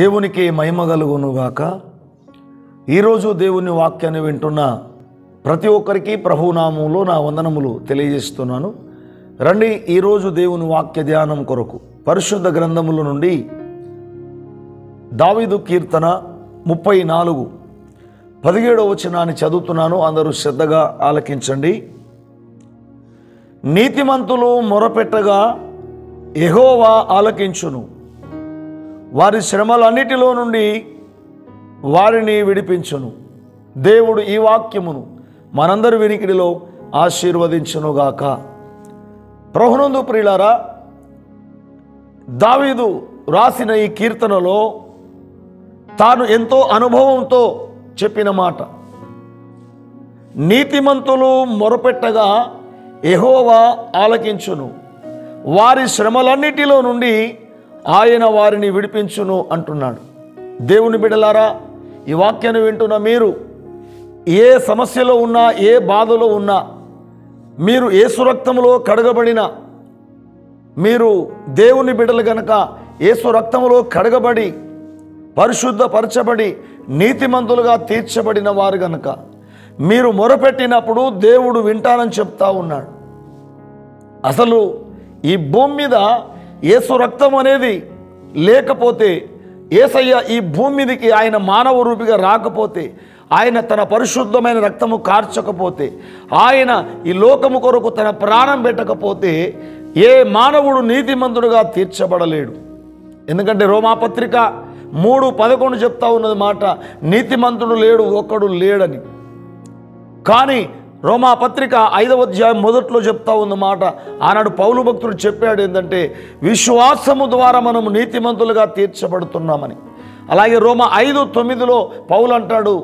దేవునికి మహిమ కలుగునుగాక. ఈరోజు దేవుని వాక్యాన్ని వింటున్న ప్రతి ఒక్కరికి ప్రభునామంలో నా వందనములు తెలియజేస్తున్నాను. రండి, ఈరోజు దేవుని వాక్య ధ్యానం కొరకు పరిశుద్ధ గ్రంథముల నుండి దావీదు కీర్తన 34:17 వచనాన్ని చదువుతున్నాను. అందరూ శ్రద్ధగా ఆలకించండి. నీతిమంతులు మొరపెట్టగా యెహోవా ఆలకించును, వారి శ్రమలన్నిటిలో నుండి వారిని విడిపించును. దేవుడు ఈ వాక్యమును మనందరి వినికిడిలో ఆశీర్వదించునుగాక. ప్రభునందు ప్రియులారా, దావీదు రాసిన ఈ కీర్తనలో తాను ఎంతో అనుభవంతో చెప్పిన మాట, నీతిమంతులు మొరపెట్టగా యెహోవా ఆలకించును, వారి శ్రమలన్నిటిలో నుండి ఆయన వారిని విడిపించును అంటున్నాడు. దేవుని బిడ్డలారా, ఈ వాక్యాన్ని వింటున్న మీరు ఏ సమస్యలో ఉన్నా, ఏ బాధలో ఉన్నా, మీరు యేసు రక్తములో కడగబడిన మీరు దేవుని బిడ్డలు గనక యేసు రక్తములో కడగబడి పరిశుద్ధపరచబడి నీతిమంతులుగా తీర్చబడిన వారు గనక మీరు మొరపెట్టినప్పుడు దేవుడు వింటానని చెప్తా ఉన్నాడు. అసలు ఈ భూమి మీద యేసు రక్తం అనేది లేకపోతే, యేసయ్య ఈ భూమి మీదకి ఆయన మానవ రూపిగా రాకపోతే, ఆయన తన పరిశుద్ధమైన రక్తము కార్చకపోతే, ఆయన ఈ లోకము కొరకు తన ప్రాణం పెట్టకపోతే ఏ మానవుడు నీతిమంతుడుగా తీర్చబడలేడు. ఎందుకంటే రోమాపత్రిక 3:11 చెప్తా ఉన్నది మాట, నీతిమంతుడు లేడు, ఒక్కడు లేడని. కానీ రోమాపత్రిక 5వ అధ్యాయం మొదట్లో చెప్తా ఉన్నమాట, ఆనాడు పౌలు భక్తుడు చెప్పాడు ఏంటంటే, విశ్వాసము ద్వారా మనము నీతిమంతులుగా తీర్చబడుతున్నామని. అలాగే రోమా 5:9 పౌలు అంటాడు,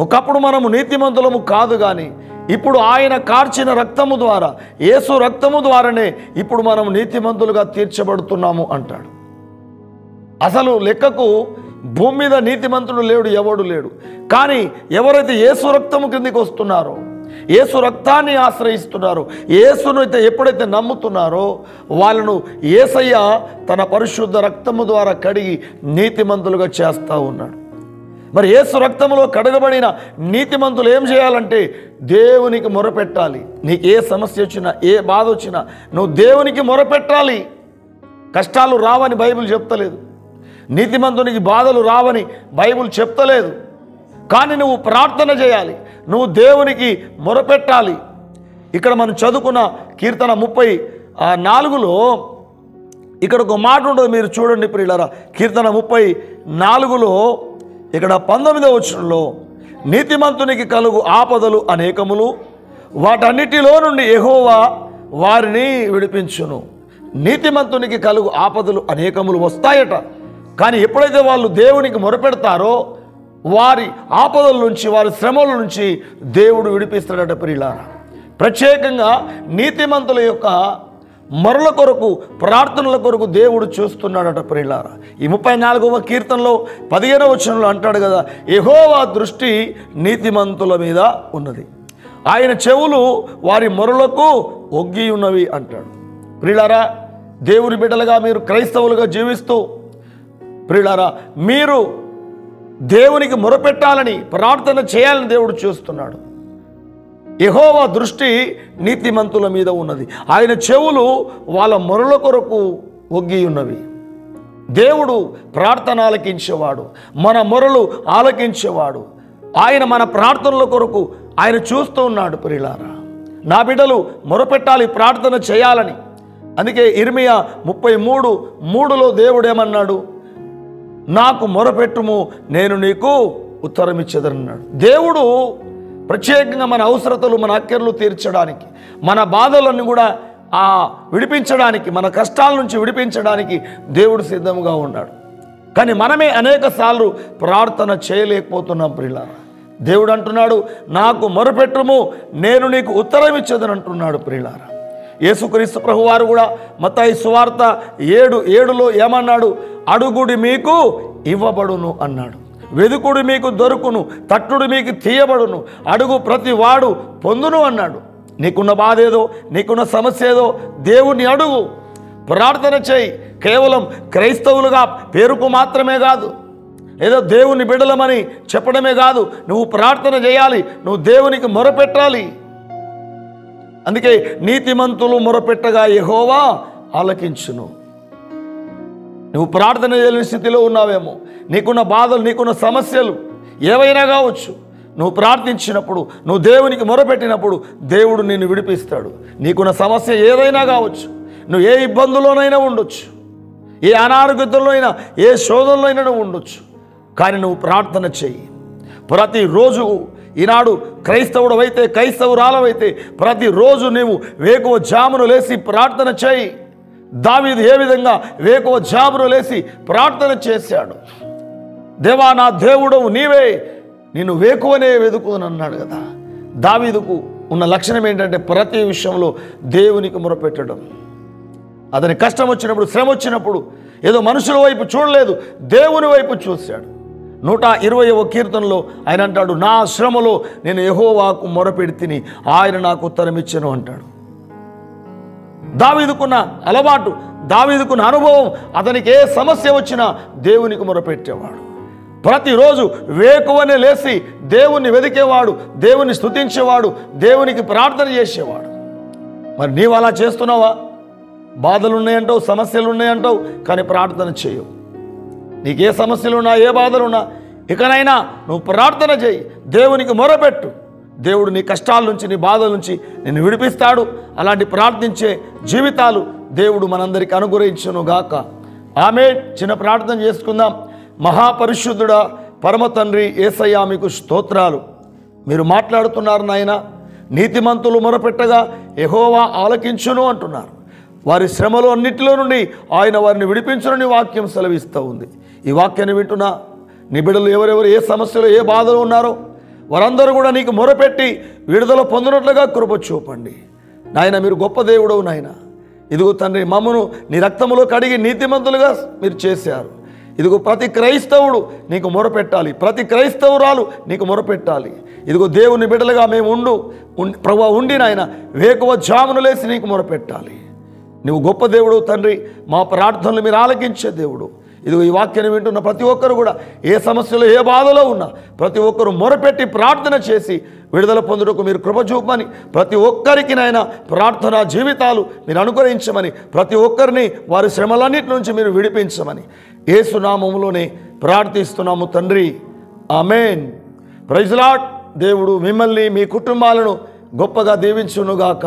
ఒకప్పుడు మనము నీతిమంతులము కాదు, కానీ ఇప్పుడు ఆయన కార్చిన రక్తము ద్వారా, యేసు రక్తము ద్వారానే ఇప్పుడు మనం నీతిమంతులుగా తీర్చబడుతున్నాము అంటాడు. అసలు లెక్కకు భూమి మీద నీతిమంతుడు లేడు, ఎవడు లేడు. కానీ ఎవరైతే యేసు రక్తము కిందికి వస్తున్నారో, యేసు రక్తాన్ని ఆశ్రయిస్తున్నారో, యేసును అయితే ఎప్పుడైతే నమ్ముతున్నారో వాళ్ళను యేసయ్య తన పరిశుద్ధ రక్తము ద్వారా కడిగి నీతిమంతులుగా చేస్తూ ఉన్నాడు. మరి యేసు రక్తములో కడగబడిన నీతిమంతులు ఏం చేయాలంటే దేవునికి మొరపెట్టాలి. నీకు ఏ సమస్య వచ్చినా, ఏ బాధ వచ్చినా నువ్వు దేవునికి మొరపెట్టాలి. కష్టాలు రావని బైబిల్ చెప్తలేదు, నీతిమంతునికి బాధలు రావని బైబిల్ చెప్తలేదు. కానీ నువ్వు ప్రార్థన చేయాలి, నువ్వు దేవునికి మొరపెట్టాలి. ఇక్కడ మనం చదువుకున్న కీర్తన 34లో ఇక్కడ ఒక మాట ఉంటుంది, మీరు చూడండి ప్రియులారా. కీర్తన 34లో ఇక్కడ 19వ వచనంలో, నీతిమంతునికి కలుగు ఆపదలు అనేకములు, వాటన్నిటిలో నుండి యెహోవా వారిని విడిపించును. నీతిమంతునికి కలుగు ఆపదలు అనేకములు వస్తాయట, కానీ ఎప్పుడైతే వాళ్ళు దేవునికి మొరపెడతారో వారి ఆపదల నుంచి, వారి శ్రమల నుంచి దేవుడు విడిపిస్తాడట ప్రియులారా. ప్రత్యేకంగా నీతిమంతుల యొక్క మొరల కొరకు, ప్రార్థనల కొరకు దేవుడు చూస్తున్నాడట ప్రియులారా. ఈ 34వ కీర్తనలో 15వ వచనంలో అంటాడు కదా, యెహోవా దృష్టి నీతిమంతుల మీద ఉన్నది, ఆయన చెవులు వారి మొరలకు ఒగ్గి ఉన్నవి అంటాడు. ప్రియులారా, దేవుని బిడ్డలుగా మీరు క్రైస్తవులుగా జీవిస్తూ ప్రియులారా, మీరు దేవునికి మొరపెట్టాలని, ప్రార్థన చేయాలని దేవుడు చూస్తున్నాడు. యెహోవా దృష్టి నీతిమంతుల మీద ఉన్నది, ఆయన చెవులు వాళ్ళ మొరల కొరకు ఒగ్గి ఉన్నవి. దేవుడు ప్రార్థన ఆలకించేవాడు, మన మొరలు ఆలకించేవాడు. ఆయన మన ప్రార్థనల కొరకు ఆయన చూస్తూ ఉన్నాడు. ప్రియులారా, నా బిడ్డలు మొరపెట్టాలి, ప్రార్థన చేయాలని. అందుకే ఇర్మియా 33:3లో దేవుడు ఏమన్నాడు, నాకు మొరపెట్టుము, నేను నీకు ఉత్తరం ఇచ్చేదన్నాడు. దేవుడు ప్రత్యేకంగా మన అవసరతలు, మన అక్కర్లు తీర్చడానికి, మన బాధలను కూడా విడిపించడానికి, మన కష్టాల నుంచి విడిపించడానికి దేవుడు సిద్ధంగా ఉన్నాడు. కానీ మనమే అనేక సార్లు ప్రార్థన చేయలేకపోతున్నాం ప్రియులారా. దేవుడు అంటున్నాడు, నాకు మొరపెట్టుము, నేను నీకు ఉత్తరం ఇచ్చేదని అంటున్నాడు ప్రియులారా. యేసుక్రీస్తు ప్రభువారు కూడా మత్తయి సువార్త 7:7లో ఏమన్నాడు, అడుగుడి మీకు ఇవ్వబడును అన్నాడు, వెదుకుడు మీకు దొరుకును, తట్టుడు మీకు తీయబడును, అడుగు ప్రతి వాడు పొందును అన్నాడు. నీకున్న బాధ ఏదో, నీకున్న సమస్య ఏదో దేవుని అడుగు. ప్రార్థన చేయి. కేవలం క్రైస్తవులుగా పేరుకు మాత్రమే కాదు, ఏదో దేవుని బిడ్డలమని చెప్పడమే కాదు, నువ్వు ప్రార్థన చేయాలి, నువ్వు దేవునికి మొరపెట్టాలి. అందుకే నీతిమంతులు మొరపెట్టగా యెహోవా ఆలకించును. నువ్వు ప్రార్థన చేయలేని స్థితిలో ఉన్నావేమో, నీకున్న బాధలు, నీకున్న సమస్యలు ఏవైనా కావచ్చు, నువ్వు ప్రార్థించినప్పుడు, నువ్వు దేవునికి మొరపెట్టినప్పుడు దేవుడు నిన్ను విడిపిస్తాడు. నీకున్న సమస్య ఏదైనా కావచ్చు, నువ్వు ఏ ఇబ్బందుల్లోనైనా ఉండొచ్చు, ఏ అనారోగ్యంలో అయినా, ఏ శోధనలో అయినా నువ్వు ఉండొచ్చు, కానీ నువ్వు ప్రార్థన చెయ్యి. ప్రతిరోజు ఈనాడు క్రైస్తవుడు అయితే, క్రైస్తవురాలవైతే ప్రతిరోజు నీవు వేకువ జామును లేచి ప్రార్థన చేయి. దావీదు ఏ విధంగా వేకువ జామును లేచి ప్రార్థన చేశాడు. దేవా నా దేవుడవు నీవే, నిన్ను వేకువనే వెదుకునన్నాడు కదా. దావీదుకు ఉన్న లక్షణం ఏంటంటే ప్రతి విషయంలో దేవునికి మొరపెట్టడం. అతని కష్టం వచ్చినప్పుడు, శ్రమ వచ్చినప్పుడు ఏదో మనుషుల వైపు చూడలేదు, దేవుని వైపు చూశాడు. 120వ కీర్తనలో ఆయన అంటాడు, నా శ్రమలో నేను యెహోవాకు మొరపెడితిని, ఆయన నాకు ఉత్తరం ఇచ్చెను అంటాడు. దావీదుకున్న అలవాటు, దావీదుకున్న అనుభవం, అతనికి ఏ సమస్య వచ్చినా దేవునికి మొరపెట్టేవాడు. ప్రతిరోజు వేకువనే లేచి దేవుణ్ణి వెదికేవాడు, దేవుని స్తుతించేవాడు, దేవునికి ప్రార్థన చేసేవాడు. మరి నీవు అలా చేస్తున్నావా? బాధలు ఉన్నాయంటావు, సమస్యలు ఉన్నాయంటావు, కానీ ప్రార్థన చేయవు. నీకు ఏ సమస్యలున్నా, ఏ బాధలున్నా, ఇకనైనా నువ్వు ప్రార్థన చేయి, దేవునికి మొరపెట్టు. దేవుడు నీ కష్టాల నుంచి, నీ బాధల నుంచి నిన్ను విడిపిస్తాడు. అలాంటి ప్రార్థించే జీవితాలు దేవుడు మనందరికీ అనుగ్రహించును గాక. ఆమేన్. చిన్న ప్రార్థన చేసుకుందాం. మహాపరిశుద్ధుడా, పరమ తండ్రి యేసయ్యా, మీకు స్తోత్రాలు. మీరు మాట్లాడుతున్నారు నాయన. నీతిమంతులు మొరపెట్టగా యెహోవా ఆలకించును అంటున్నారు. వారి శ్రమలో అన్నిటిలో నుండి ఆయన వారిని విడిపించునని వాక్యం సెలవిస్తూ ఉంది. ఈ వాక్యాన్ని వింటున్నా నీ బిడ్డలు ఎవరెవరు ఏ సమస్యలు, ఏ బాధలు ఉన్నారో వారందరూ కూడా నీకు మొరపెట్టి విడుదల పొందినట్లుగా కృప చూపండి నాయన. మీరు గొప్ప దేవుడవు నాయన. ఇదిగో తండ్రి, మమ్మను నీ రక్తములో కడిగి నీతిమంతులుగా మీరు చేశారు. ఇదిగో ప్రతి క్రైస్తవుడు నీకు మొరపెట్టాలి, ప్రతి క్రైస్తవురాలు నీకు మొరపెట్టాలి. ఇదిగో దేవుని బిడ్డలుగా మేము ప్రభు ఉండి నాయన వేకువ జామును లేచి నీకు మొరపెట్టాలి. నువ్వు గొప్ప దేవుడు తండ్రి, మా ప్రార్థనలు మీరు ఆలకించే దేవుడు. ఇదిగో ఈ వాక్యాన్ని వింటున్న ప్రతి ఒక్కరు కూడా ఏ సమస్యలో, ఏ బాధలో ఉన్నా ప్రతి ఒక్కరు మొరపెట్టి ప్రార్థన చేసి విడుదల పొందుటకు మీరు కృప చూపమని, ప్రతి ఒక్కరికి నాయన ప్రార్థనా జీవితాలు మీరు అనుగ్రహించమని, ప్రతి ఒక్కరిని వారి శ్రమలన్నిటి నుంచి మీరు విడిపించమని యేసు నామములోనే ప్రార్థిస్తున్నాము తండ్రి. ఆమేన్. Praise Lord. దేవుడు మిమ్మల్ని, మీ కుటుంబాలను గొప్పగా దీవించునుగాక.